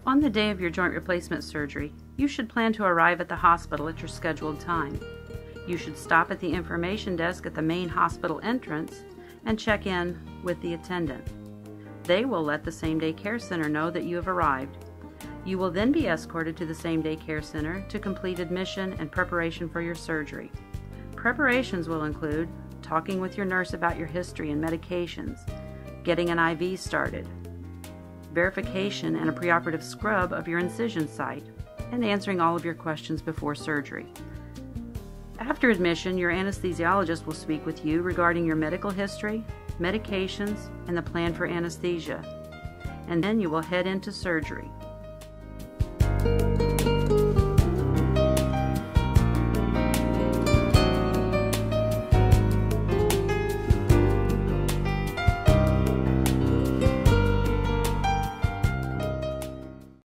On the day of your joint replacement surgery, you should plan to arrive at the hospital at your scheduled time. You should stop at the information desk at the main hospital entrance and check in with the attendant. They will let the same-day care center know that you have arrived. You will then be escorted to the same-day care center to complete admission and preparation for your surgery. Preparations will include talking with your nurse about your history and medications, getting an IV started, verification and a preoperative scrub of your incision site, and answering all of your questions before surgery. After admission, your anesthesiologist will speak with you regarding your medical history, medications, and the plan for anesthesia. And then you will head into surgery.